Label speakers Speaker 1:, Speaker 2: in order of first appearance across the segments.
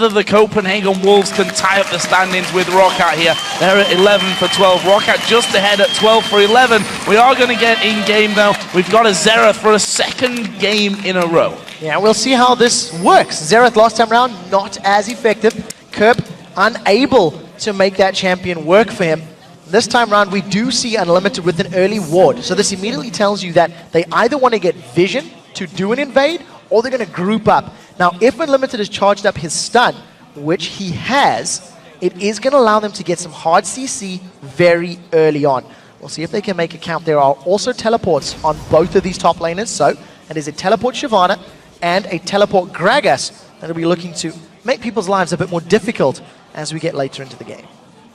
Speaker 1: whether the Copenhagen Wolves can tie up the standings with Roccat here. They're at 11 for 12. Roccat just ahead at 12 for 11. We are going to get in game though. We've got a Xerath for a second game in a row.
Speaker 2: Yeah, we'll see how this works. Xerath last time round, not as effective. Kerp unable to make that champion work for him. This time round, we do see Unlimited with an early ward. So this immediately tells you that they either want to get Vision to do an invade, or they're going to group up. Now, if Unlimited has charged up his stun, which he has, it is going to allow them to get some hard CC very early on. We'll see if they can make a count. There are also teleports on both of these top laners. So, it is a teleport Shyvana and a teleport Gragas that will be looking to make people's lives a bit more difficult as we get later into the game.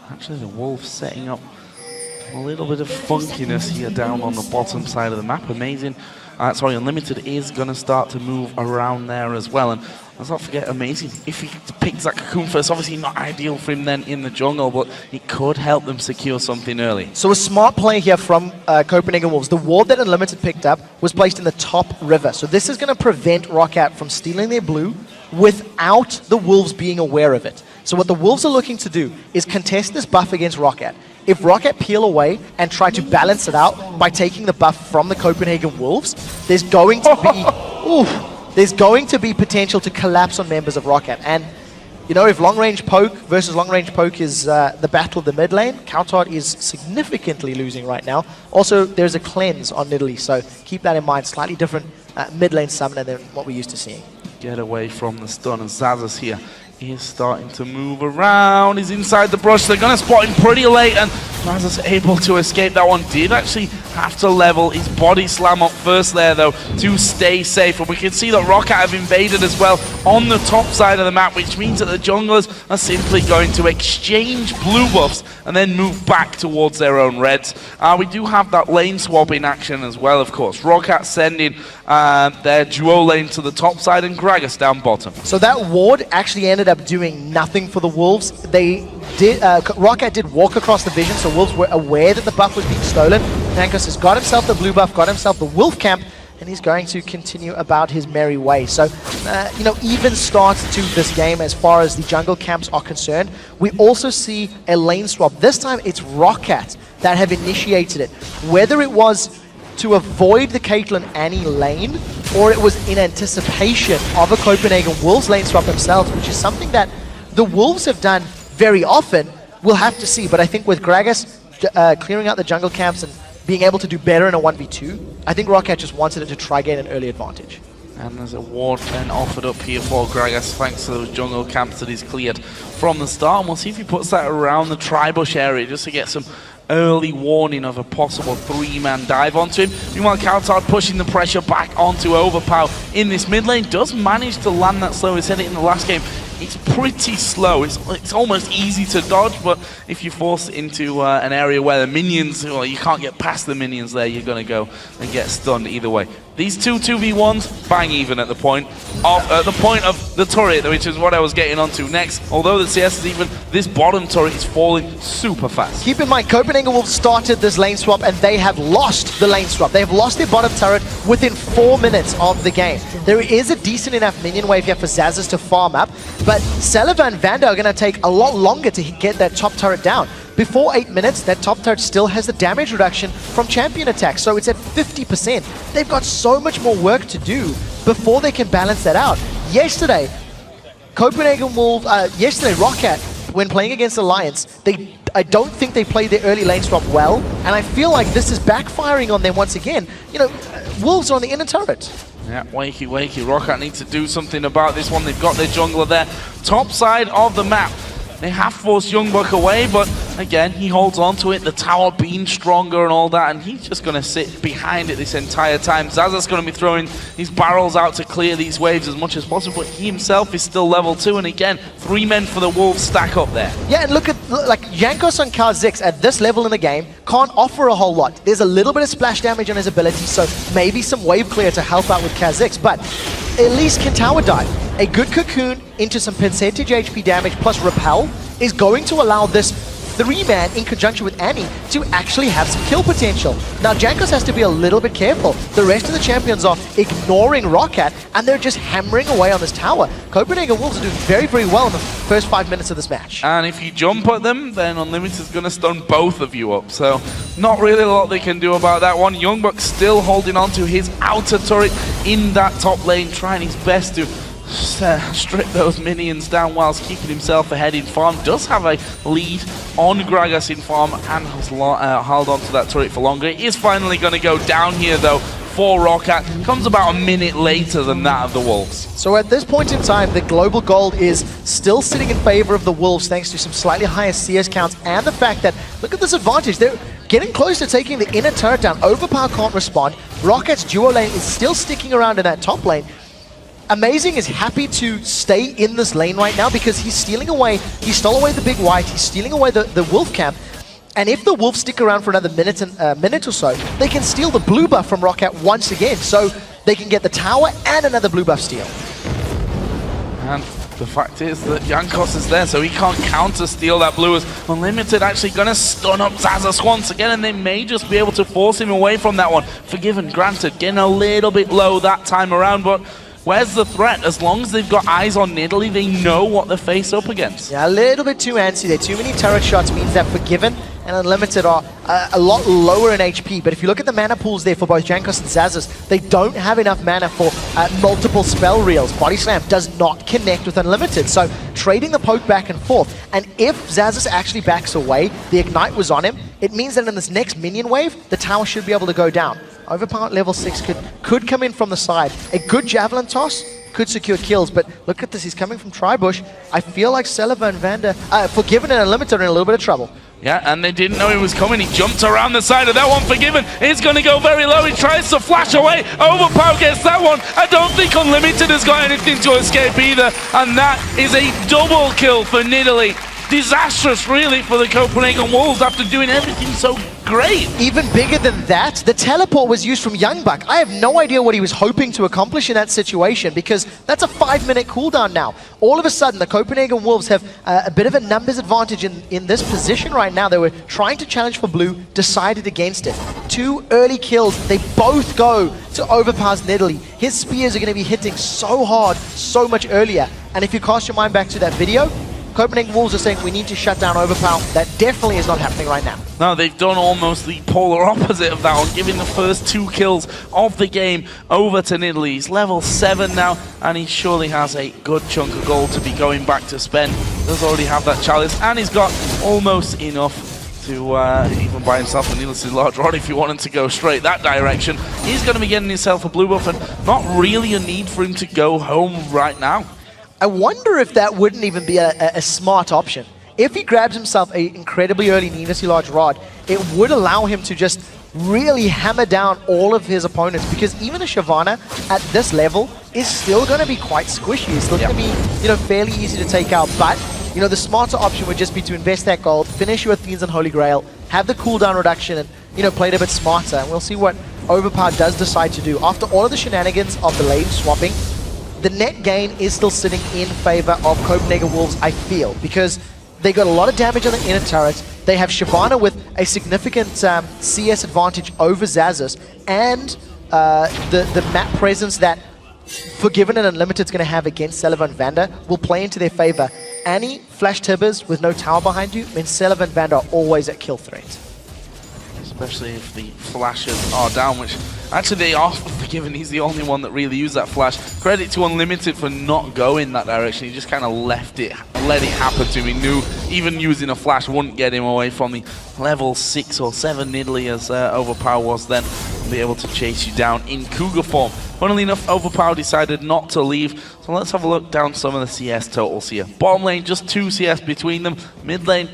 Speaker 1: Actually, the Wolves setting up a little bit of funkiness here down on the bottom side of the map. Amazing. Sorry, Unlimited is going to start to move around there as well. And let's not forget, Amazing, if he picks that Cocoon first, obviously not ideal for him then in the jungle, but it could help them secure something early.
Speaker 2: So a smart play here from Copenhagen Wolves. The ward that Unlimited picked up was placed in the top river. So this is going to prevent Roccat from stealing their blue without the Wolves being aware of it. So what the Wolves are looking to do is contest this buff against Roccat. If Roccat peel away and try to balance it out by taking the buff from the Copenhagen Wolves, there's going to be there's going to be potential to collapse on members of Roccat. And you know, if long range poke versus long range poke is the battle of the mid lane, Counter is significantly losing right now. Also, there's a cleanse on Nidalee, so keep that in mind. Slightly different mid lane summoner than what we're used to seeing.
Speaker 1: Get away from the stun, and Xaxus here is starting to move around. He's inside the brush. They're going to spot him pretty late, and Xaxus able to escape that one. Did actually have to level his body slam up first there, though, to stay safe. And we can see that Roccat have invaded as well on the top side of the map, which means that the junglers are simply going to exchange blue buffs and then move back towards their own reds. We do have that lane swap in action as well, of course. Roccat sending their duo lane to the top side and Gragas down bottom.
Speaker 2: So that ward actually ended up doing nothing for the Wolves. They did, Roccat did walk across the vision, so Wolves were aware that the buff was being stolen. Nankos has got himself the blue buff, got himself the wolf camp, and he's going to continue about his merry way. So, you know, even start to this game as far as the jungle camps are concerned. We also see a lane swap. This time it's Roccat that have initiated it. Whether it was to avoid the Caitlyn Annie lane, or it was in anticipation of a Copenhagen Wolves lane swap themselves, which is something that the Wolves have done very often. We'll have to see, but I think with Gragas clearing out the jungle camps and being able to do better in a 1v2, I think Roccat just wanted it to try gain an early advantage.
Speaker 1: And there's a ward then offered up here for Gragas, thanks to those jungle camps that he's cleared from the start. And we'll see if he puts that around the tri-bush area just to get some early warning of a possible three-man dive onto him. Meanwhile, Counter pushing the pressure back onto Overpower in this mid lane. Does manage to land that slow. He said it in the last game. It's pretty slow. It's almost easy to dodge, but if you force it into an area where the minions, well, you can't get past the minions there, you're going to go and get stunned either way. These two 2v1s, bang even at the point of the turret, which is what I was getting onto next. Although the CS is even, this bottom turret is falling super fast.
Speaker 2: Keep in mind, Copenhagen Wolves started this lane swap and they have lost the lane swap. They have lost their bottom turret within 4 minutes of the game. There is a decent enough minion wave here for Xaxus to farm up, but Saliva and Vanda are going to take a lot longer to get that top turret down. Before 8 minutes, that top turret still has the damage reduction from champion attacks, so it's at 50%. They've got so much more work to do before they can balance that out. Yesterday, Roccat, when playing against Alliance, I don't think they played their early lane swap well, and I feel like this is backfiring on them once again. You know, Wolves are on the inner turret.
Speaker 1: Yeah, wakey. Roccat needs to do something about this one. They've got their jungler there. Top side of the map. They have forced Youngbuck away, but again, he holds on to it. The tower being stronger and all that, and he's just going to sit behind it this entire time. Xaxus going to be throwing his barrels out to clear these waves as much as possible, but he himself is still level 2, and again, 3 men for the Wolves stack up there.
Speaker 2: Yeah, and look at, like, Jankos on Kha'Zix at this level in the game can't offer a whole lot. There's a little bit of splash damage on his ability, so maybe some wave clear to help out with Kha'Zix, but at least can tower dive. A good cocoon into some percentage HP damage plus repel is going to allow this 3-man in conjunction with Annie to actually have some kill potential. Now, Jankos has to be a little bit careful. The rest of the champions are ignoring Roccat, and they're just hammering away on this tower. Copenhagen Wolves are doing very, very well in the first 5 minutes of this match.
Speaker 1: And if you jump at them, then Unlimited is going to stun both of you up. So not really a lot they can do about that one. Youngbuck still holding on to his outer turret in that top lane, trying his best to strip those minions down whilst keeping himself ahead in farm. Does have a lead on Gragas in farm and has held on to that turret for longer. It is finally going to go down here though for Roccat. Comes about a minute later than that of the Wolves.
Speaker 2: So at this point in time, the global gold is still sitting in favor of the Wolves thanks to some slightly higher CS counts and the fact that, look at this advantage, they're getting close to taking the inner turret down. Overpower can't respond. Rockat's duo lane is still sticking around in that top lane. Amazing is happy to stay in this lane right now because he's stealing away, he stole away the big white, he's stealing away the wolf camp. And if the Wolves stick around for another minute or so, they can steal the blue buff from Roccat once again. So they can get the tower and another blue buff steal.
Speaker 1: And the fact is that Jankos is there, so he can't counter-steal that blue. As Unlimited actually going to stun up Xaxus once again, and they may just be able to force him away from that one. Forgiven, granted, getting a little bit low that time around, but where's the threat? As long as they've got eyes on Nidalee, they know what they're faced up against.
Speaker 2: Yeah, a little bit too antsy there. Too many turret shots means that Forgiven and Unlimited are a lot lower in HP. But if you look at the mana pools there for both Jankos and Xaxus, they don't have enough mana for multiple spell reels. Body Slam does not connect with Unlimited. So trading the poke back and forth. And if Xaxus actually backs away, the Ignite was on him, it means that in this next minion wave, the tower should be able to go down. Overpower at level 6 could come in from the side. A good javelin toss could secure kills, but look at this, he's coming from Tribush. I feel like Celiva and Vander, Forgiven and Unlimited are in a little bit of trouble.
Speaker 1: Yeah, and they didn't know he was coming. He jumped around the side of that one. Forgiven is going to go very low. He tries to flash away. Overpower gets that one. I don't think Unlimited has got anything to escape either. And that is a double kill for Nidalee. Disastrous, really, for the Copenhagen Wolves after doing everything so great.
Speaker 2: Even bigger than that, the teleport was used from Youngbuck. I have no idea what he was hoping to accomplish in that situation because that's a 5-minute cooldown now. All of a sudden, the Copenhagen Wolves have a bit of a numbers advantage in this position right now. They were trying to challenge for blue, decided against it. 2 early kills, they both go to Overpower's Nidalee. His spears are going to be hitting so hard, so much earlier. And if you cast your mind back to that video, Copenhagen Wolves are saying we need to shut down Overpower. That definitely is not happening right now.
Speaker 1: No, they've done almost the polar opposite of that one, giving the first 2 kills of the game over to Nidalee. He's level 7 now, and he surely has a good chunk of gold to be going back to spend. Does already have that chalice, and he's got almost enough to even buy himself a needlessly large rod if he wanted to go straight that direction. He's going to be getting himself a blue buff, and not really a need for him to go home right now.
Speaker 2: I wonder if that wouldn't even be a smart option. If he grabs himself an incredibly early needlessly large rod, it would allow him to just really hammer down all of his opponents, because even a Shyvana at this level is still going to be quite squishy. It's still going to be, fairly easy to take out. But, the smarter option would just be to invest that gold, finish your Athenes and Holy Grail, have the cooldown reduction, and, play it a bit smarter. And we'll see what Overpower does decide to do. After all of the shenanigans of the lane swapping, the net gain is still sitting in favor of Copenhagen Wolves, I feel, because they got a lot of damage on the inner turret. They have Shyvana with a significant CS advantage over Xaxus, and the map presence that Forgiven and Unlimited is going to have against Celiva and Vander will play into their favor. Annie, Flash Tibbers with no tower behind you, means Celiva and Vander are always at kill threat.
Speaker 1: Especially if the flashes are down, which actually they are Forgiven. He's the only one that really used that flash. Credit to Unlimited for not going that direction. He just kind of let it happen to him. He knew even using a flash wouldn't get him away from the level 6 or 7 Nidalee as Overpower was then, be able to chase you down in Cougar form. Funnily enough, Overpower decided not to leave, so let's have a look down some of the CS totals here. Bottom lane, just 2 CS between them. Mid lane,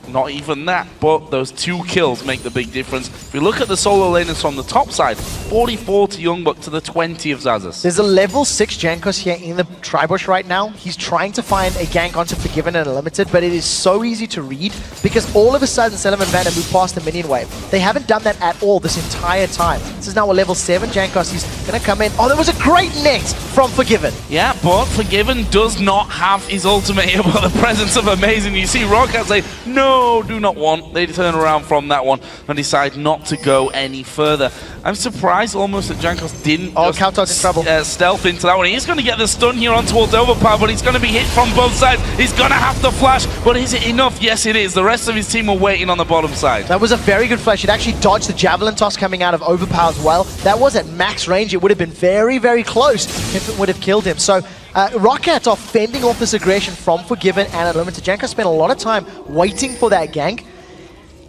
Speaker 1: not even that, but those 2 kills make the big difference. If we look at the solo laners from the top side, 44 to Youngbuck to the 20 of Xaxus.
Speaker 2: There's a level 6 Jankos here in the Tribush right now. He's trying to find a gank onto Forgiven and Unlimited, but it is so easy to read because all of a sudden Celiva and Vander move past the minion wave. They haven't done that at all this entire time. This is now a level 7 Jankos. He's going to come in. Oh, there was a great net from Forgiven.
Speaker 1: Yeah, but Forgiven does not have his ultimate about the presence of Amazing. You see Roccat say, no, do not want. They turn around from that one and decide not to go any further. I'm surprised almost that Jankos didn't
Speaker 2: Kautar's in trouble.
Speaker 1: Stealth into that one. He's going to get the stun here on towards Overpower, but he's going to be hit from both sides. He's going to have to flash, but is it enough? Yes, it is. The rest of his team are waiting on the bottom side.
Speaker 2: That was a very good flash. It actually dodged the Javelin toss coming out of Overpower as well. That was at max range. It would have been very, very close if it would have killed him. So Roccat are fending off this aggression from Forgiven and Unlimited. Jankos spent a lot of time waiting for that gank.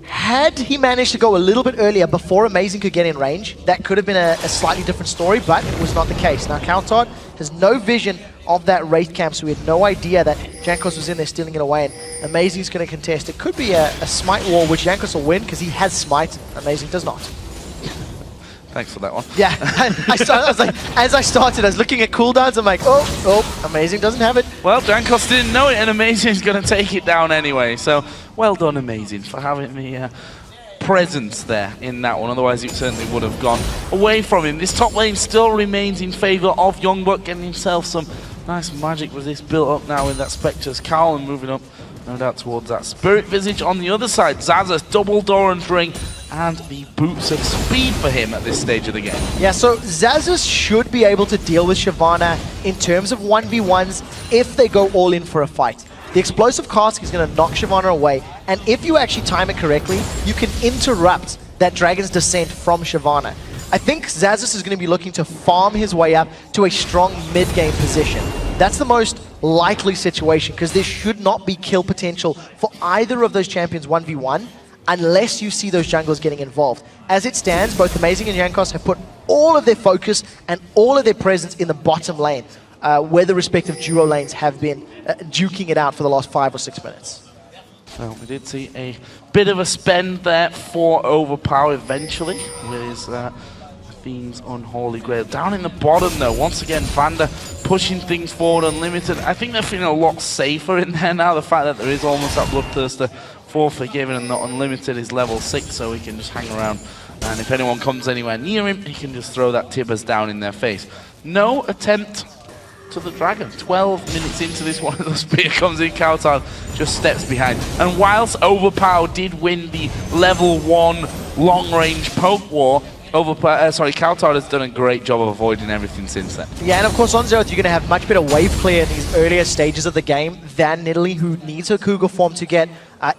Speaker 2: Had he managed to go a little bit earlier before Amazing could get in range, that could have been a slightly different story, but it was not the case. Now Kautar has no vision of that Wraith camp, so we had no idea that Jankos was in there stealing it away, and Amazing's going to contest. It could be a smite war, which Jankos will win because he has smite. Amazing does not.
Speaker 1: Thanks for that one.
Speaker 2: Yeah, I was like, as I started, I was looking at cooldowns. I'm like, oh, Amazing doesn't have it.
Speaker 1: Well, Jankos didn't know it, and Amazing's going to take it down anyway. So, well done, Amazing, for having the presence there in that one. Otherwise, it certainly would have gone away from him. This top lane still remains in favor of Youngbuck, getting himself some nice magic resist built up now with that Spectre's Cowl and moving up, no doubt, towards that Spirit Visage. On the other side, Xaxus, double Doran's Ring, and the boots of speed for him at this stage of the game.
Speaker 2: Yeah, so Xaxus should be able to deal with Shyvana in terms of 1v1s if they go all in for a fight. The explosive cask is going to knock Shyvana away, and if you actually time it correctly, you can interrupt that Dragon's Descent from Shyvana. I think Xaxus is going to be looking to farm his way up to a strong mid-game position. That's the most likely situation, because there should not be kill potential for either of those champions 1v1, unless you see those junglers getting involved. As it stands, both Amazing and Jankos have put all of their focus and all of their presence in the bottom lane, where the respective duo lanes have been duking it out for the last 5 or 6 minutes.
Speaker 1: Well, we did see a bit of a spend there for Overpower eventually, with his Fiend's Unholy Grail. Down in the bottom though, once again, Vander pushing things forward, Unlimited. I think they're feeling a lot safer in there now, the fact that there is almost that Bloodthirster for Forgiven, and not Unlimited is level 6, so he can just hang around, and if anyone comes anywhere near him, he can just throw that Tibbers down in their face. No attempt to the Dragon. 12 minutes into this one, the spear comes in, Kautar just steps behind. And whilst Overpower did win the level 1 long-range poke war, Kautar has done a great job of avoiding everything since then.
Speaker 2: Yeah, and of course on Zeroth you're going to have much better wave clear in these earlier stages of the game than Nidalee, who needs her Cougar form to get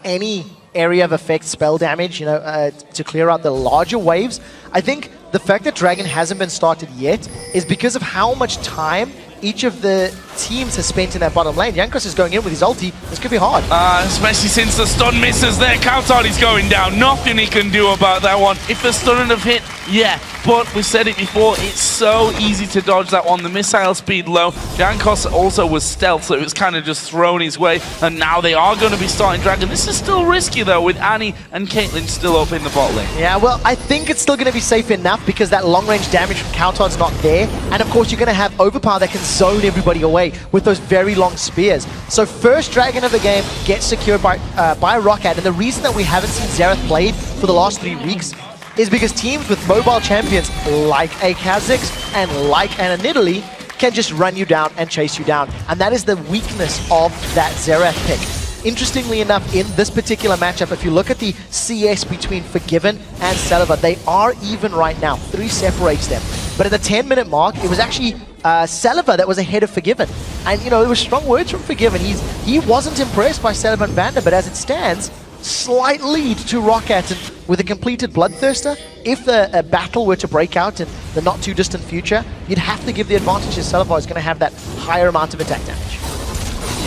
Speaker 2: any area of effect spell damage, to clear out the larger waves. I think the fact that Dragon hasn't been started yet is because of how much time each of the teams has spent in that bottom lane. Jankos is going in with his ulti. This could be hard.
Speaker 1: Especially since the stun misses there. Kautar is going down. Nothing he can do about that one. If the stun had hit, yeah. But we said it before, it's so easy to dodge that one. The missile speed low. Jankos also was stealth, so it was kind of just thrown his way. And now they are going to be starting Dragon. This is still risky though, with Annie and Caitlyn still up in the bot lane.
Speaker 2: Yeah, well, I think it's still going to be safe enough because that long-range damage from Kautar's not there. And of course, you're going to have Overpower that can zone everybody away with those very long spears. So first Dragon of the game gets secured by Roccat, and the reason that we haven't seen Xerath played for the last 3 weeks is because teams with mobile champions like a Kha'Zix and like an Nidalee can just run you down and chase you down. And that is the weakness of that Xerath pick. Interestingly enough, in this particular matchup, if you look at the CS between Forgiven and Celiva, they are even right now. 3 separates them. But at the 10-minute mark, it was actually Celiva that was ahead of Forgiven. And, there were strong words from Forgiven. He wasn't impressed by Celiva and Vander, but as it stands, slight lead to Roccat. And with a completed Bloodthirster, if a battle were to break out in the not-too-distant future, you'd have to give the advantage to Celiva, is going to have that higher amount of attack damage.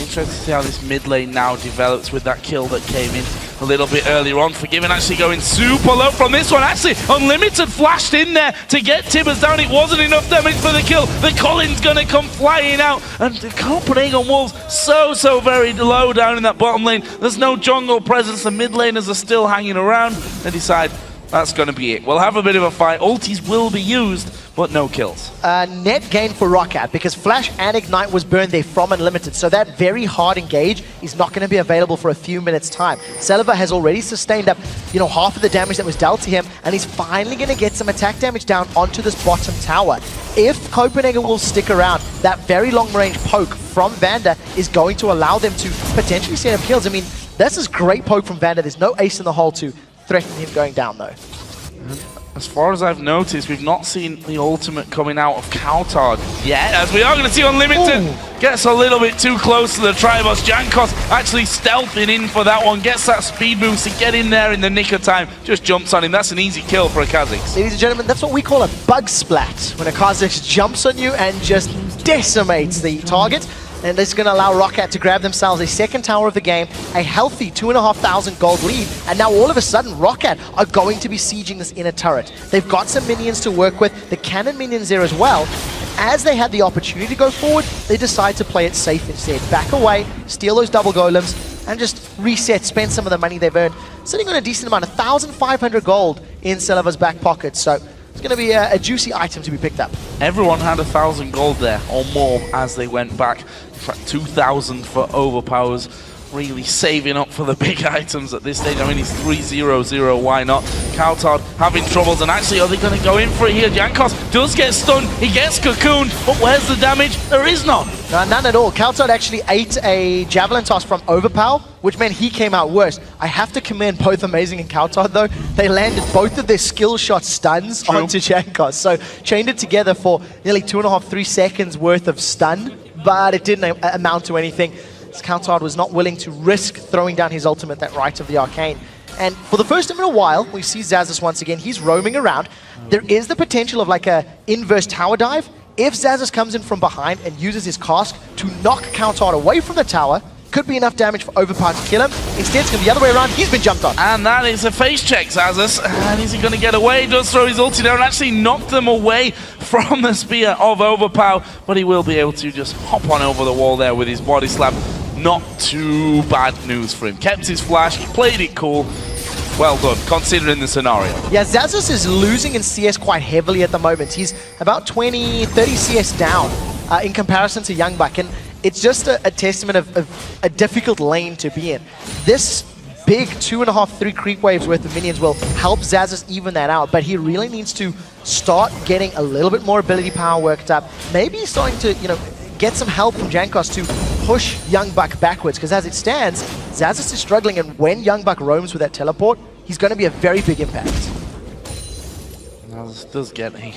Speaker 1: Interesting to see how this mid lane now develops with that kill that came in a little bit earlier on. Forgiven actually going super low from this one. Actually, Unlimited flashed in there to get Tibbers down. It wasn't enough damage for the kill. The Cullen's going to come flying out. And the Copenhagen Wolves so very low down in that bottom lane. There's no jungle presence. The mid laners are still hanging around. They decide That's going to be it. We'll have a bit of a fight. Ultis will be used, but no kills.
Speaker 2: Net gain for Roccat, because Flash and Ignite was burned there from Unlimited, so that very hard engage is not going to be available for a few minutes' time. Celiva has already sustained up, half of the damage that was dealt to him, and he's finally going to get some attack damage down onto this bottom tower. If Copenhagen will stick around, that very long-range poke from Vander is going to allow them to potentially set up kills. I mean, this is great poke from Vander. There's no ace in the hole to threaten him going down, though.
Speaker 1: As far as I've noticed, we've not seen the ultimate coming out of Coutard yet, as we are going to see Unlimited gets a little bit too close to the Tribos. Jankos actually stealthing in for that one, gets that speed boost to get in there in the nick of time, just jumps on him. That's an easy kill for a Kha'Zix.
Speaker 2: Ladies and gentlemen, that's what we call a bug splat, when a Kha'Zix jumps on you and just decimates the target. And this is going to allow Roccat to grab themselves a second tower of the game, a healthy 2,500 gold lead, and now all of a sudden Roccat are going to be sieging this inner turret. They've got some minions to work with, the cannon minions there as well. As they had the opportunity to go forward, they decide to play it safe instead. Back away, steal those double golems, and just reset, spend some of the money they've earned. Sitting on a decent amount, 1,500 gold in Celiva's back pocket, so it's going to be a juicy item to be picked up.
Speaker 1: Everyone had 1,000 gold there, or more, as they went back. In fact, 2,000 for Overpowers. Really saving up for the big items at this stage. I mean, he's 3-0-0, why not? Coutard having troubles, and actually, are they going to go in for it here? Jankos does get stunned, he gets cocooned, but where's the damage? There is none.
Speaker 2: No, none at all. Coutard actually ate a javelin toss from Overpower, which meant he came out worse. I have to commend both Amazing and Coutard, though. They landed both of their skill shot stuns onto Jankos, so chained it together for nearly 2.5-3 seconds worth of stun, but it didn't amount to anything. Coutard was not willing to risk throwing down his ultimate, that Rite of the Arcane. And for the first time in a while, we see Xaxus once again. He's roaming around. There is the potential of like a inverse tower dive. If Xaxus comes in from behind and uses his cask to knock Coutard away from the tower, could be enough damage for Overpower to kill him. Instead, it's going to be the other way around. He's been jumped on.
Speaker 1: And that is a face check, Xaxus. And is he going to get away? He does throw his ulti down and actually knock them away from the spear of Overpower. But he will be able to just hop on over the wall there with his body slam. Not too bad news for him. Kept his flash, he played it cool. Well done, considering the scenario.
Speaker 2: Yeah, Xaxus is losing in CS quite heavily at the moment. He's about 20, 30 CS down in comparison to Youngbuck. And it's just a testament of a difficult lane to be in. This big 2.5-3 creep waves worth of minions will help Xaxus even that out, but he really needs to start getting a little bit more ability power worked up. Maybe he's starting to, get some help from Jankos to push Youngbuck backwards, because as it stands, Xaxus is struggling, and when Youngbuck roams with that teleport, he's going to be a very big impact.
Speaker 1: This does get a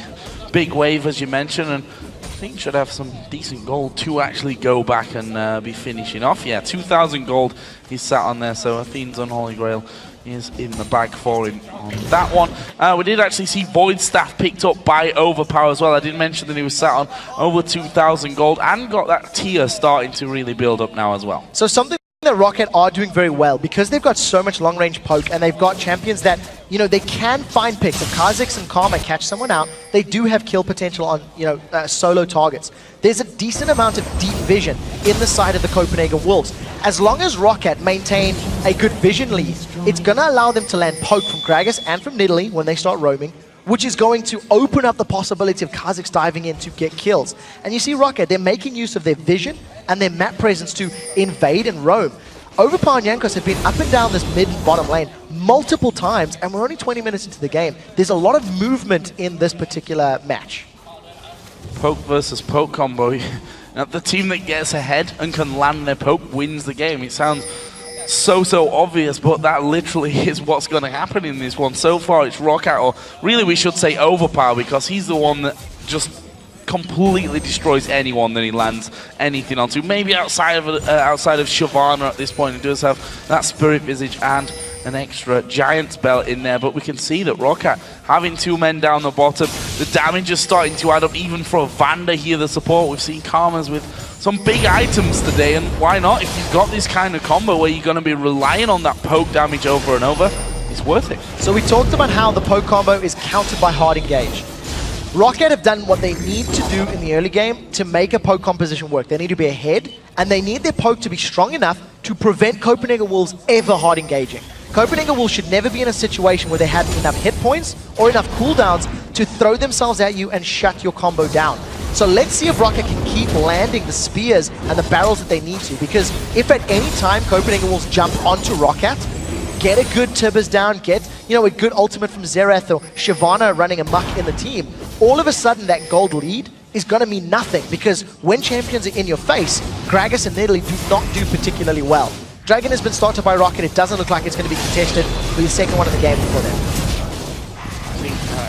Speaker 1: big wave, as you mentioned, and I think should have some decent gold to actually go back and be finishing off. Yeah, 2,000 gold he's sat on there, so Athene's Unholy Grail is in the bag for him on that one. We did actually see Void Staff picked up by Overpower as well. I did mention that he was sat on over 2,000 gold and got that tier starting to really build up now as well.
Speaker 2: So something that Roccat are doing very well, because they've got so much long-range poke and they've got champions that, they can find picks. If Kha'Zix and Karma catch someone out, they do have kill potential on, solo targets. There's a decent amount of deep vision in the side of the Copenhagen Wolves. As long as Roccat maintain a good vision lead, it's going to allow them to land poke from Gragas and from Nidalee when they start roaming, which is going to open up the possibility of Kha'Zix diving in to get kills. And you see Roccat, they're making use of their vision and their map presence to invade and roam. Overpower and Jankos have been up and down this mid and bottom lane multiple times, and we're only 20 minutes into the game. There's a lot of movement in this particular match.
Speaker 1: Poke versus poke combo. Now, the team that gets ahead and can land their poke wins the game. It sounds so obvious, but that literally is what's going to happen in this one. So far, it's Roccat, or really we should say Overpower, because he's the one that just completely destroys anyone that he lands anything onto. Maybe outside of Shyvana at this point, he does have that Spirit Visage and an extra Giant's Belt in there, but we can see that Roccat having two men down the bottom, the damage is starting to add up even for Vander here, the support. We've seen Karmas with some big items today, and why not? If you've got this kind of combo where you're going to be relying on that poke damage over and over, it's worth it. So
Speaker 2: we talked about how the poke combo is countered by hard engage. Roccat have done what they need to do in the early game to make a poke composition work. They need to be ahead, and they need their poke to be strong enough to prevent Copenhagen Wolves ever hard engaging. Copenhagen Wolves should never be in a situation where they have enough hit points or enough cooldowns to throw themselves at you and shut your combo down. So let's see if Roccat can keep landing the spears and the barrels that they need to, because if at any time Copenhagen Wolves jump onto Roccat, get a good Tibbers down, get a good ultimate from Xerath or Shyvana running amok in the team, all of a sudden that gold lead is going to mean nothing, because when champions are in your face, Gragas and Nidalee do not do particularly well. Dragon has been started by Roccat. It doesn't look like it's going to be contested for the second one of the game for them.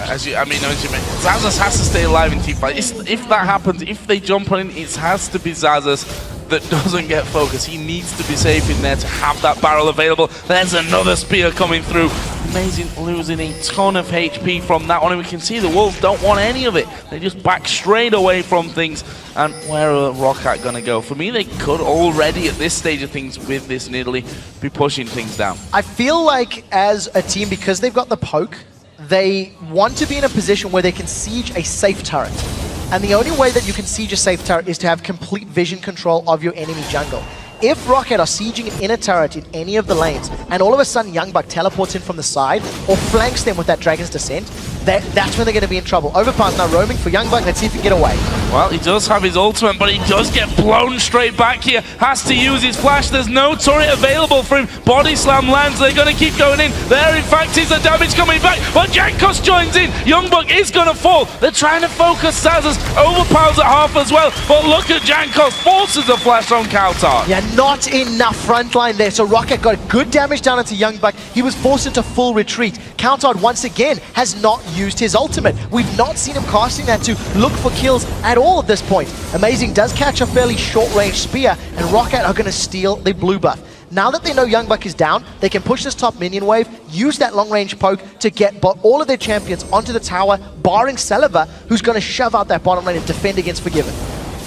Speaker 1: As you mentioned, Xaxus has to stay alive in teamfight. If that happens, if they jump on it, it has to be Xaxus that doesn't get focused. He needs to be safe in there to have that barrel available. There's another spear coming through. Amazing, losing a ton of HP from that one. And we can see the Wolves don't want any of it. They just back straight away from things. And where are Roccat going to go? For me, they could already, at this stage of things with this Nidalee, be pushing things down.
Speaker 2: I feel like as a team, because they've got the poke, they want to be in a position where they can siege a safe turret. And the only way that you can siege a safe turret is to have complete vision control of your enemy jungle. If Roccat are sieging an inner turret in any of the lanes, and all of a sudden Youngbuck teleports in from the side, or flanks them with that Dragon's Descent, that's when they're going to be in trouble. Overpower's now roaming for Youngbuck. Let's see if he can get away.
Speaker 1: Well, he does have his ultimate, but he does get blown straight back here. Has to use his flash. There's no turret available for him. Body slam lands. They're going to keep going in. There, in fact, is the damage coming back. But Jankos joins in. Youngbuck is going to fall. They're trying to focus Xaxus. Overpower's at half as well. But look at Jankos. Forces a flash on Kautar.
Speaker 2: Yeah, not enough frontline there. So Roccat got good damage down into Youngbuck. He was forced into full retreat. Kautar, once again, has not used his ultimate. We've not seen him casting that to look for kills at all at this point. Amazing does catch a fairly short-range spear, and Roccat are going to steal the blue buff. Now that they know Youngbuck is down, they can push this top minion wave, use that long-range poke to get all of their champions onto the tower, barring Celiva, who's going to shove out that bottom lane and defend against Forgiven.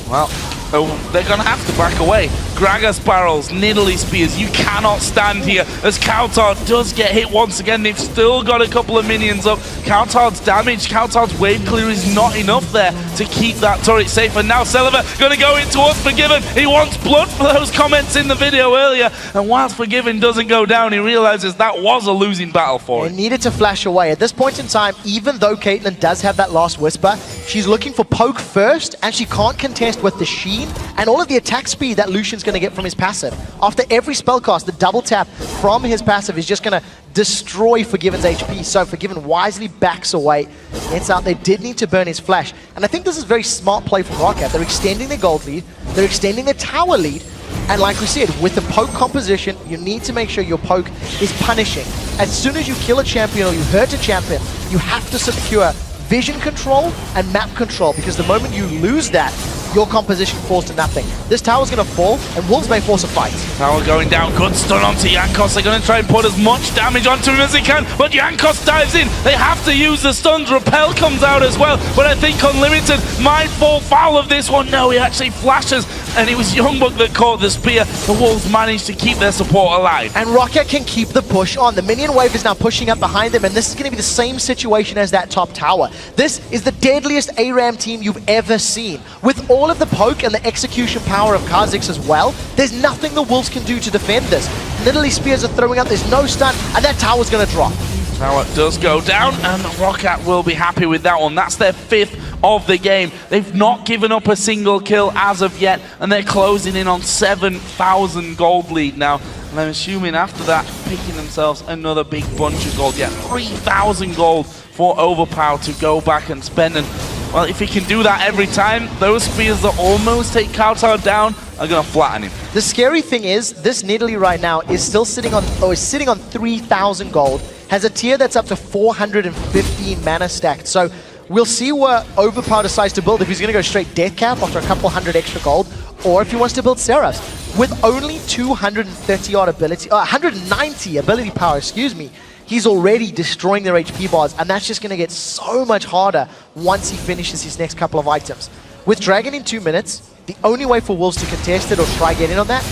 Speaker 1: Well, they're going to have to back away. Gragas barrels, Nidalee spears. You cannot stand here as Kautar does get hit once again. They've still got a couple of minions up. Kautar's damage, Kautar's wave clear is not enough there to keep that turret safe. And now Celiva going to go in towards Forgiven. He wants blood for those comments in the video earlier. And whilst Forgiven doesn't go down, he realizes that was a losing battle for him.
Speaker 2: He needed to flash away. At this point in time, even though Caitlyn does have that last whisper, she's looking for poke first, and she can't contest with the Sheen and all of the attack speed that Lucian's going to get from his passive. After every spellcast, the double tap from his passive is just going to destroy Forgiven's HP. So Forgiven wisely backs away. Gets out. They did need to burn his flash. And I think this is a very smart play from Roccat. They're extending their gold lead. They're extending their tower lead. And like we said, with the poke composition, you need to make sure your poke is punishing. As soon as you kill a champion or you hurt a champion, you have to secure vision control and map control, because the moment you lose that, your composition falls to nothing. This tower's going to fall, and Wolves may force a fight.
Speaker 1: Tower going down, good stun onto Jankos. They're going to try and put as much damage onto him as they can, but Jankos dives in. They have to use the stuns. Repel comes out as well, but I think Unlimited might fall foul of this one. No, he actually flashes, and it was Youngbuck that caught the spear. The Wolves managed to keep their support alive.
Speaker 2: And Roccat can keep the push on. The minion wave is now pushing up behind them, and this is going to be the same situation as that top tower. This is the deadliest ARAM team you've ever seen. With all of the poke and the execution power of Kha'Zix as well, there's nothing the Wolves can do to defend this. Nidalee spears are throwing up, there's no stun, and that tower's going to drop.
Speaker 1: Tower does go down, and Roccat will be happy with that one. That's their 5th of the game. They've not given up a single kill as of yet, and they're closing in on 7,000 gold lead now. And I'm assuming after that, picking themselves another big bunch of gold. Yeah, 3,000 gold for Overpower to go back and spend. And well, if he can do that every time, those spears that almost take Kautar down are going to flatten him.
Speaker 2: The scary thing is, this Nidalee right now is still sitting on 3,000 gold, has a tier that's up to 415 mana stacked. So we'll see what Overpower decides to build, if he's going to go straight Death Cap after a couple hundred extra gold, or if he wants to build Seraphs. With only 230 odd ability, 190 ability power, excuse me, he's already destroying their HP bars, and that's just going to get so much harder once he finishes his next couple of items. With Dragon in 2 minutes, the only way for Wolves to contest it or try get in on that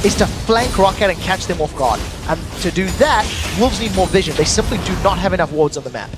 Speaker 2: is to flank Roccat and catch them off guard. And to do that, Wolves need more vision. They simply do not have enough wards on the map.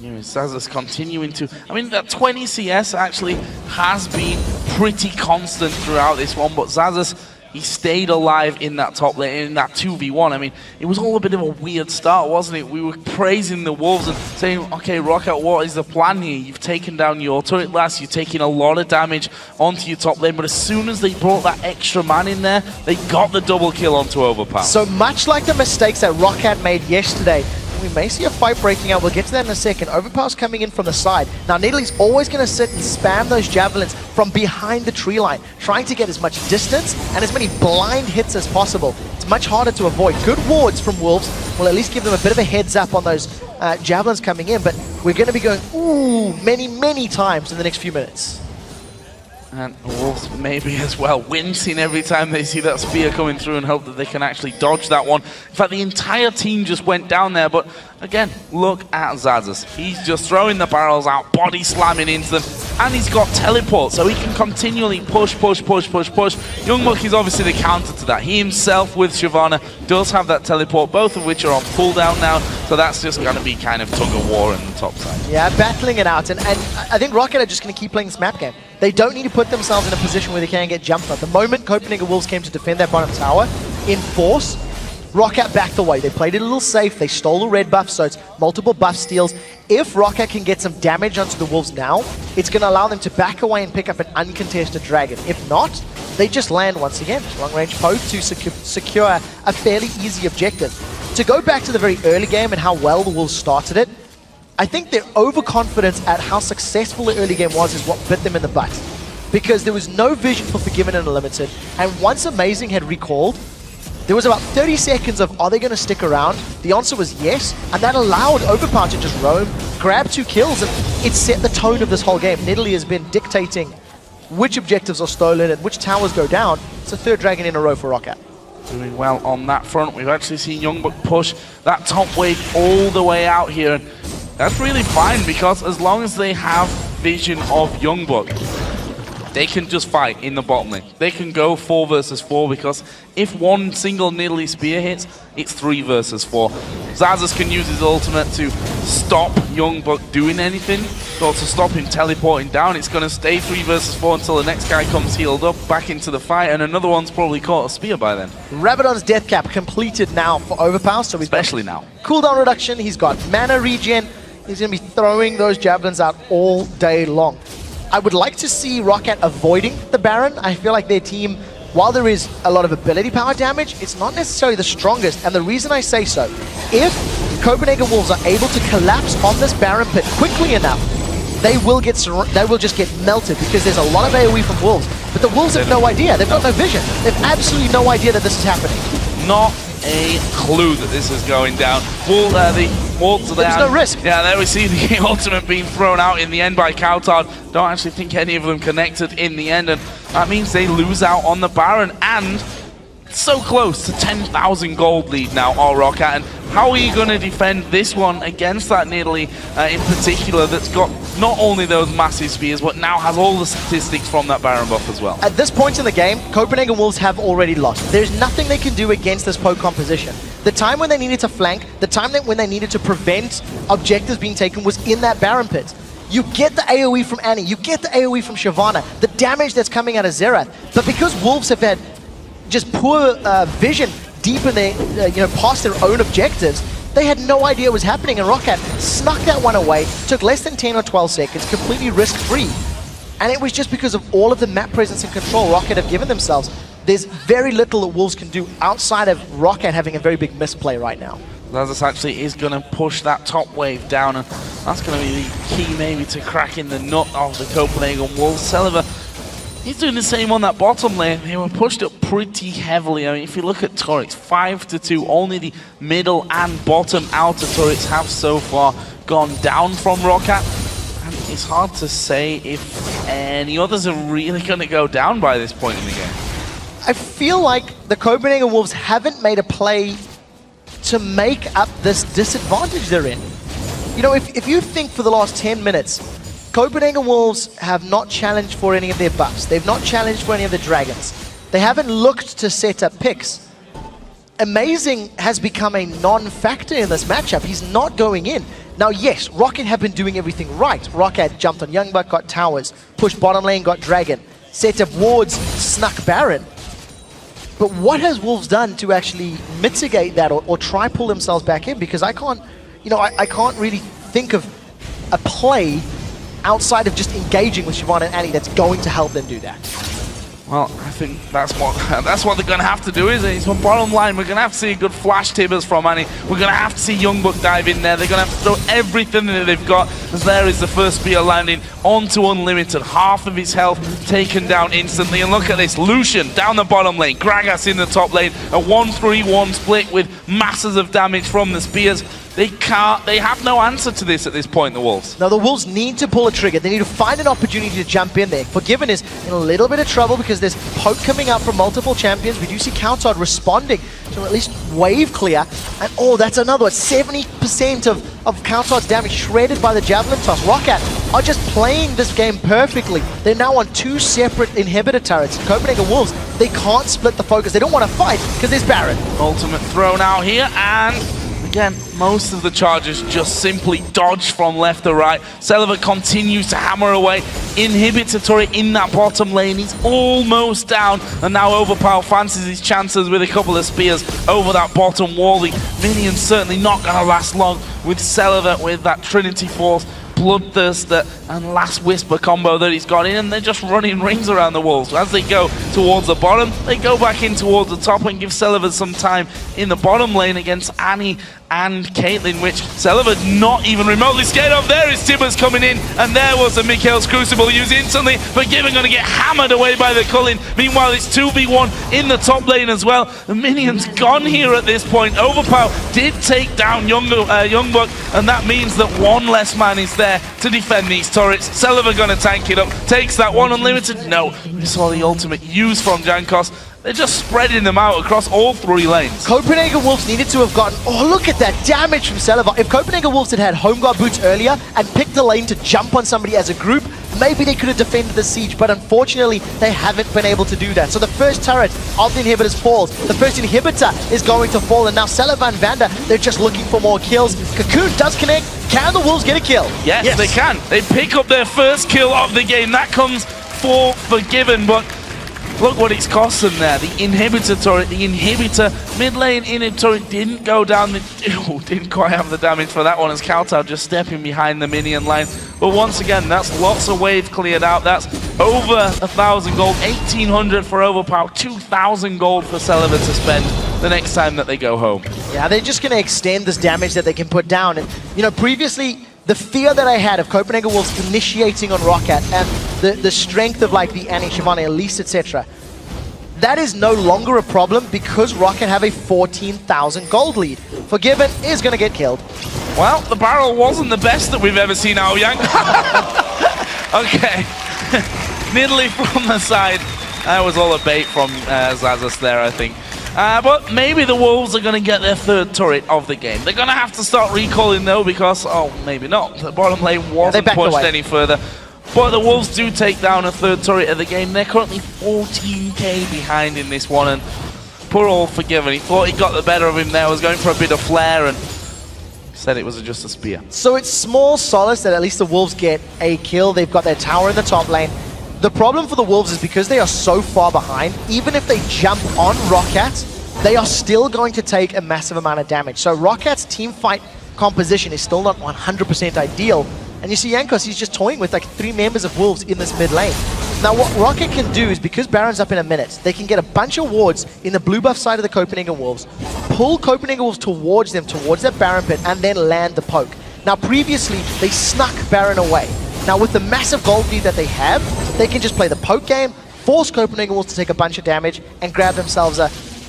Speaker 1: Xaxus continuing to... I mean, that 20 CS actually has been pretty constant throughout this one, but Xaxus he stayed alive in that top lane, in that 2v1. I mean, it was all a bit of a weird start, wasn't it? We were praising the Wolves and saying, okay, Roccat, what is the plan here? You've taken down your turret last, you're taking a lot of damage onto your top lane, but as soon as they brought that extra man in there, they got the double kill onto Overpower.
Speaker 2: So much like the mistakes that Roccat made yesterday, we may see a fight breaking out. We'll get to that in a second. Overpower's coming in from the side. Now, Nidalee always going to sit and spam those javelins from behind the tree line, trying to get as much distance and as many blind hits as possible. It's much harder to avoid. Good wards from Wolves will at least give them a bit of a heads up on those javelins coming in, but we're going to be going, ooh, many times in the next few minutes.
Speaker 1: And the Wolves maybe as well, wincing every time they see that spear coming through and hope that they can actually dodge that one. In fact, the entire team just went down there, but again, look at Xaxus. He's just throwing the barrels out, body slamming into them, and he's got teleport, so he can continually push. Youngbuck is obviously the counter to that. He himself with Shyvana does have that teleport, both of which are on cooldown now, so that's just going to be kind of tug of war on the top side.
Speaker 2: Yeah, battling it out, and I think Roccat are just going to keep playing this map game. They don't need to put themselves in a position where they can get jumped on. The moment Copenhagen Wolves came to defend that bottom tower in force, Roccat backed away. They played it a little safe. They stole a red buff, so it's multiple buff steals. If Roccat can get some damage onto the Wolves now, it's going to allow them to back away and pick up an uncontested dragon. If not, they just land once again. Long-range poke to secure a fairly easy objective. To go back to the very early game and how well the Wolves started it, I think their overconfidence at how successful the early game was is what bit them in the butt. Because there was no vision for Forgiven and Unlimited, and once Amazing had recalled, there was about 30 seconds of, are they going to stick around? The answer was yes, and that allowed Overpower to just roam, grab 2 kills, and it set the tone of this whole game. Nidalee has been dictating which objectives are stolen and which towers go down. It's a 3rd dragon in a row for Roccat.
Speaker 1: Doing well on that front. We've actually seen Youngbuck push that top wave all the way out here, and that's really fine, because as long as they have vision of Youngbuck, they can just fight in the bottom lane. They can go 4 versus 4, because if one single Nidalee spear hits, it's 3 versus 4. Xaxus can use his ultimate to stop Youngbuck doing anything, or to stop him teleporting down. It's going to stay 3 versus 4 until the next guy comes healed up, back into the fight, and another one's probably caught a spear by then. Rabadon's
Speaker 2: death cap completed now for Overpower, so
Speaker 1: especially now.
Speaker 2: Cooldown reduction, he's got mana regen, he's going to be throwing those javelins out all day long. I would like to see Roccat avoiding the Baron. I feel like their team, while there is a lot of ability power damage, it's not necessarily the strongest. And the reason I say so, if Copenhagen Wolves are able to collapse on this Baron pit quickly enough, they will just get melted, because there's a lot of AoE from Wolves. But the Wolves have no idea. They've got no vision. They've absolutely no idea that this is happening.
Speaker 1: Not a clue that this is going down. The Wolves are there.
Speaker 2: There's no risk.
Speaker 1: Yeah, there we see the ultimate being thrown out in the end by Coutard. Don't actually think any of them connected in the end, and that means they lose out on the Baron, and so close to 10,000 gold lead now, all Roccat. And how are you going to defend this one against that Nidalee in particular, that's got not only those massive spears, but now has all the statistics from that Baron buff as well?
Speaker 2: At this point in the game, Copenhagen Wolves have already lost. There's nothing they can do against this poke composition. The time when they needed to flank, the time when they needed to prevent objectives being taken was in that Baron pit. You get the AoE from Annie, you get the AoE from Shyvana, the damage that's coming out of Xerath. But because Wolves have had just poor vision deep in their, past their own objectives, they had no idea what was happening, and Roccat snuck that one away, took less than 10 or 12 seconds, completely risk-free. And it was just because of all of the map presence and control Roccat have given themselves. There's very little that Wolves can do outside of Roccat having a very big misplay right now.
Speaker 1: Xaxus actually is going to push that top wave down, and that's going to be the key maybe to cracking the nut of the Copenhagen Wolves. Celiver, he's doing the same on that bottom lane. They were pushed up pretty heavily. I mean, if you look at turrets, 5-2, only the middle and bottom outer turrets have so far gone down from Roccat. And it's hard to say if any others are really going to go down by this point in the game.
Speaker 2: I feel like the Copenhagen Wolves haven't made a play to make up this disadvantage they're in. You know, if you think for the last 10 minutes, Copenhagen Wolves have not challenged for any of their buffs. They've not challenged for any of the dragons. They haven't looked to set up picks. Amazing has become a non-factor in this matchup. He's not going in. Now, yes, Roccat have been doing everything right. Roccat jumped on Youngbuck, got towers, pushed bottom lane, got dragon, set up wards, snuck Baron. But what has Wolves done to actually mitigate that or try pull themselves back in? Because I can't, I can't really think of a play outside of just engaging with Siobhan and Annie that's going to help them do that.
Speaker 1: Well, I think that's what they're going to have to do, isn't it? So bottom line, we're going to have to see a good flash tibbers from Annie. We're going to have to see Youngbuck dive in there. They're going to have to throw everything that they've got, as there is the first spear landing onto Unlimited. Half of his health taken down instantly. And look at this, Lucian down the bottom lane, Gragas in the top lane. A 1-3-1 split with masses of damage from the spears. They have no answer to this at this point, the Wolves.
Speaker 2: Now, the Wolves need to pull a trigger. They need to find an opportunity to jump in there. Forgiven is in a little bit of trouble because there's poke coming out from multiple champions. We do see Countard responding to at least wave clear. And oh, that's another one. 70% of Countard's damage shredded by the Javelin toss. Roccat are just playing this game perfectly. They're now on 2 separate inhibitor turrets. Copenhagen Wolves, they can't split the focus. They don't want to fight because there's Baron.
Speaker 1: Ultimate thrown out here, and again, most of the charges just simply dodge from left to right. Celiva continues to hammer away. Inhibitor turret in that bottom lane. He's almost down. And now Overpower fancies his chances with a couple of spears over that bottom wall. The minion's certainly not going to last long with Celiva with that Trinity Force, Bloodthirster, and Last Whisper combo that he's got in, and they're just running rings around the Wolves. As they go towards the bottom, they go back in towards the top and give Celiva some time in the bottom lane against Annie and Caitlyn, which Celiva not even remotely scared of. There is Tibbers coming in, and there was the Mikhail's Crucible used instantly. Forgiven going to get hammered away by the Cullen. Meanwhile, it's 2v1 in the top lane as well. The minion's gone here at this point. Overpower did take down Youngbuck, and that means that one less man is there to defend these turrets. Celiva going to tank it up. Takes that one Unlimited. No, we saw the ultimate use from Jankos. They're just spreading them out across all 3 lanes.
Speaker 2: Copenhagen Wolves needed to have gotten... Oh, look at that damage from Celiva. If Copenhagen Wolves had Home Guard boots earlier and picked a lane to jump on somebody as a group, maybe they could have defended the siege, but unfortunately, they haven't been able to do that. So the first turret of the inhibitors falls. The first inhibitor is going to fall, and now Celiva and Vander, they're just looking for more kills. Cocoon does connect. Can the Wolves get a kill?
Speaker 1: Yes, they can. They pick up their first kill of the game. That comes for Forgiven, but look what it's cost them there. The inhibitor turret, the inhibitor mid lane inhib turret didn't go down. Didn't quite have the damage for that one as Kautar just stepping behind the minion line. But once again, that's lots of wave cleared out. That's over 1,000 gold, 1,800 for Overpower, 2,000 gold for Celiva to spend the next time that they go home.
Speaker 2: Yeah, they're just going to extend this damage that they can put down. And, previously, the fear that I had of Copenhagen Wolves initiating on Roccat and the strength of like the Annie, Shivani, Elise, etc., that is no longer a problem because Roccat have a 14,000 gold lead. Forgiven is going to get killed.
Speaker 1: Well, the barrel wasn't the best that we've ever seen out of Yang. Okay. Nidalee from the side. That was all a bait from Zazas there, I think. But maybe the Wolves are going to get their 3rd turret of the game. They're going to have to start recalling though because, oh, maybe not. The bottom lane wasn't pushed any further. But the Wolves do take down a 3rd turret of the game. They're currently 14k behind in this one, and poor old Forgiven. He thought he got the better of him there, was going for a bit of flare, and said it was just a spear. So
Speaker 2: it's small solace that at least the Wolves get a kill. They've got their tower in the top lane. The problem for the Wolves is because they are so far behind, even if they jump on Roccat, they are still going to take a massive amount of damage. So Rockat's team fight composition is still not 100% ideal. And you see Jankos, he's just toying with like 3 members of Wolves in this mid lane. Now what Roccat can do is, because Baron's up in a minute, they can get a bunch of wards in the blue buff side of the Copenhagen Wolves, pull Copenhagen Wolves towards them, towards that Baron pit, and then land the poke. Now previously, they snuck Baron away. Now with the massive gold lead that they have, they can just play the poke game, force Copenhagen Wolves to take a bunch of damage, and grab themselves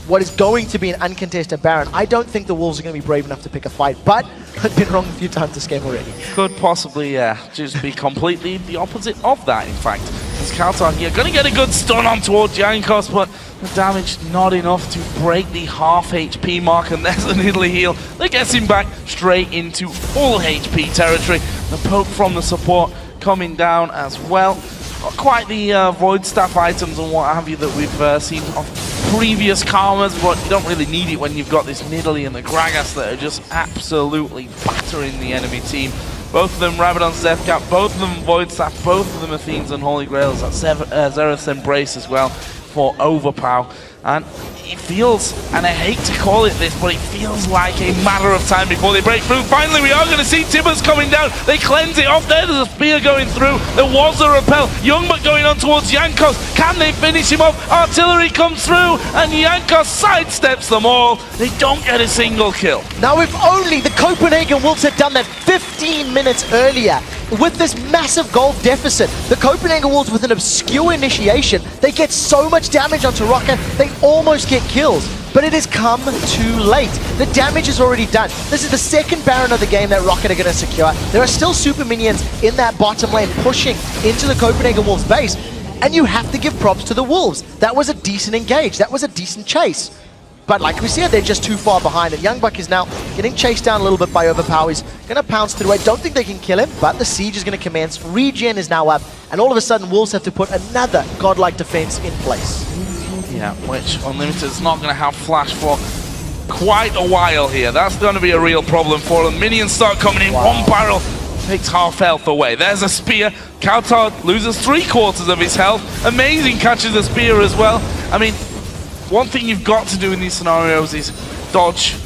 Speaker 2: what is going to be an uncontested Baron. I don't think the Wolves are going to be brave enough to pick a fight, but I've been wrong a few times this game already.
Speaker 1: Could possibly, just be completely the opposite of that, in fact. As Kautar here, going to get a good stun on towards Jankos, but the damage not enough to break the half HP mark, and there's a Nidalee heal that gets him back straight into full HP territory. The poke from the support coming down as well. Not quite the Void Staff items and what have you that we've seen of previous Karmas, but you don't really need it when you've got this Nidalee and the Gragas that are just absolutely battering the enemy team. Both of them Rabadon's Death Cap, both of them Void Staff, both of them Athene's and Holy Grails. That's Zereth's Embrace as well for Overpower. And it feels, and I hate to call it this, but it feels like a matter of time before they break through. Finally, we are going to see Tibbers coming down. They cleanse it off there. There's a spear going through. There was a repel. Youngbuck going on towards Jankos. Can they finish him off? Artillery comes through, and Jankos sidesteps them all. They don't get a single kill.
Speaker 2: Now, if only the Copenhagen Wolves had done that 15 minutes earlier, with this massive gold deficit, the Copenhagen Wolves with an obscure initiation, they get so much damage onto Roccat, they almost get kills. But it has come too late. The damage is already done. This is the second Baron of the game that Roccat are going to secure. There are still super minions in that bottom lane pushing into the Copenhagen Wolves base, and you have to give props to the Wolves. That was a decent engage. That was a decent chase. But like we said, they're just too far behind, and Youngbuck is now getting chased down a little bit by Overpower. He's going to pounce through. I don't think they can kill him, but the siege is going to commence. Regen is now up, and all of a sudden, Wolves have to put another godlike defense in place.
Speaker 1: Yeah, which Unlimited is not going to have flash for quite a while here. That's going to be a real problem for them. Minions start coming in. Wow. One barrel takes half health away. There's a spear. Kautard loses 3/4 of his health. Amazing catches the spear as well. I mean, one thing you've got to do in these scenarios is dodge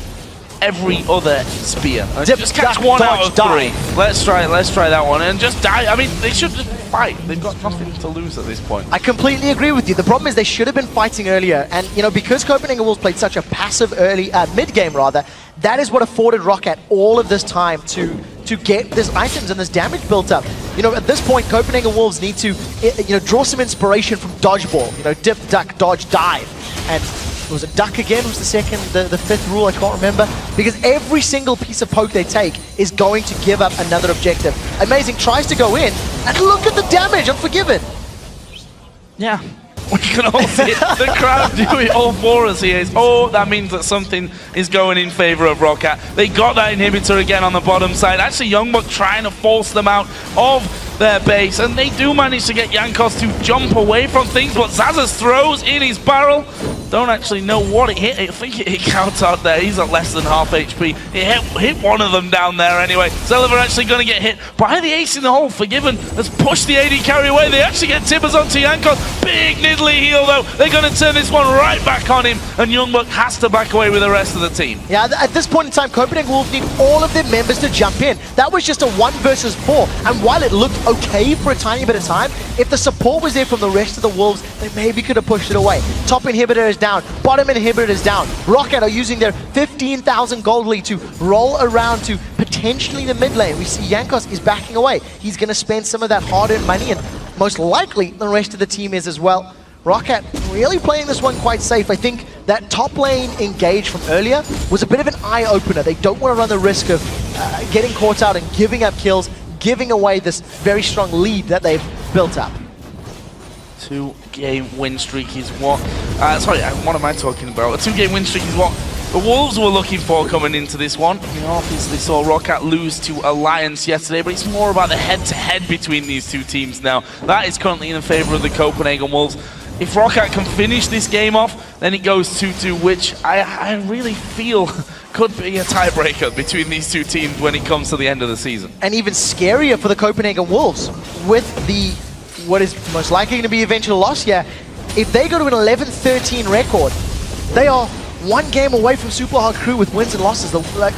Speaker 1: every other spear. Just catch one out of three. Let's try that one and just die. I mean, they should just fight. They've got nothing to lose at this point.
Speaker 2: I completely agree with you. The problem is they should have been fighting earlier, and you know, because Copenhagen Wolves played such a passive early mid game rather, that is what afforded Roccat all of this time to get these items and this damage built up. You know, at this point, Copenhagen Wolves need to draw some inspiration from dodgeball. You know, dip, duck, dodge, dive. And was it duck again? Was the fifth rule? I can't remember. Because every single piece of poke they take is going to give up another objective. Amazing tries to go in, and look at the damage, Unforgiven.
Speaker 1: Yeah, we can all see it. The crowd do it all for us here. Oh, that means that something is going in favor of Roccat. They got that inhibitor again on the bottom side. Actually, Youngbuck trying to force them out of their base, and they do manage to get Jankos to jump away from things, but Zazas throws in his barrel. Don't actually know what it hit. I think it hit Kautard there. He's at less than half HP. It hit one of them down there anyway. Celiver actually going to get hit by the ace in the hole. Forgiven has pushed the AD carry away. They actually get Tibbers onto Jankos. Big niddly heal though. They're going to turn this one right back on him, and Youngbuck has to back away with the rest of the team.
Speaker 2: Yeah, at this point in time, Copenhagen Wolves need all of their members to jump in. That was just a 1 versus 4, and while it looked okay for a tiny bit of time, if the support was there from the rest of the Wolves, they maybe could have pushed it away. Top inhibitor is down, bottom inhibitor is down. Roccat are using their 15,000 gold lead to roll around to potentially the mid lane. We see Jankos is backing away. He's going to spend some of that hard-earned money, and most likely the rest of the team is as well. Roccat really playing this one quite safe. I think that top lane engage from earlier was a bit of an eye-opener. They don't want to run the risk of getting caught out and giving up kills, giving away this very strong lead that they've built up.
Speaker 1: 2-game win streak is what... sorry, what am I talking about? A 2-game win streak is what the Wolves were looking for coming into this one. You know, obviously saw Roccat lose to Alliance yesterday, but it's more about the head-to-head between these two teams now. That is currently in favor of the Copenhagen Wolves. If Roccat can finish this game off, then it goes 2-2, which I really feel could be a tiebreaker between these two teams when it comes to the end of the season.
Speaker 2: And even scarier for the Copenhagen Wolves with the what is most likely going to be eventual loss here. If they go to an 11-13 record, they are 1 game away from Super Hard Crew with wins and losses.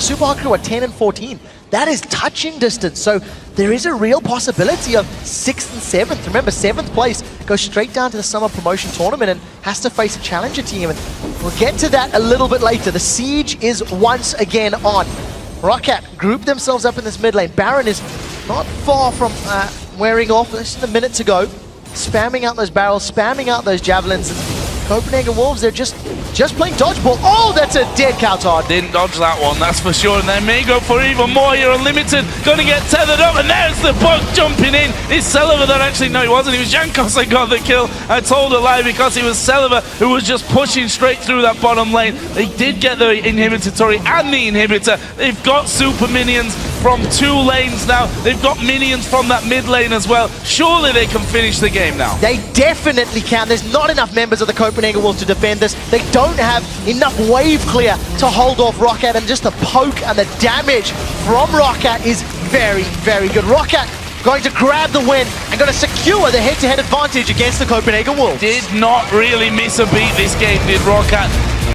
Speaker 2: Super Hard Crew are 10-14. That is touching distance. So there is a real possibility of 6th and 7th. Remember, 7th place goes straight down to the summer promotion tournament and has to face a challenger team. And we'll get to that a little bit later. The siege is once again on. Roccat group themselves up in this mid lane. Baron is not far from wearing off. Less than a minute to go. Spamming out those barrels, spamming out those javelins. And Copenhagen Wolves, they're just playing dodgeball. Oh, that's a dead Kautard.
Speaker 1: Didn't dodge that one, that's for sure. And they may go for even more here. Unlimited gonna get tethered up, and there's the bug jumping in. It's Celiver that actually, no, he wasn't. It was Jankos that got the kill. I told a lie because it was Celiver who was just pushing straight through that bottom lane. They did get the inhibitor turret and the inhibitor. They've got super minions from 2 lanes now. They've got minions from that mid lane as well. Surely they can finish the game now.
Speaker 2: They definitely can. There's not enough members of the Copenhagen Wolves to defend this. They don't have enough wave clear to hold off Roccat, and just the poke and the damage from Roccat is very, very good. Roccat going to grab the win and and going to secure the head-to-head advantage against the Copenhagen Wolves.
Speaker 1: Did not really miss a beat this game, did Roccat.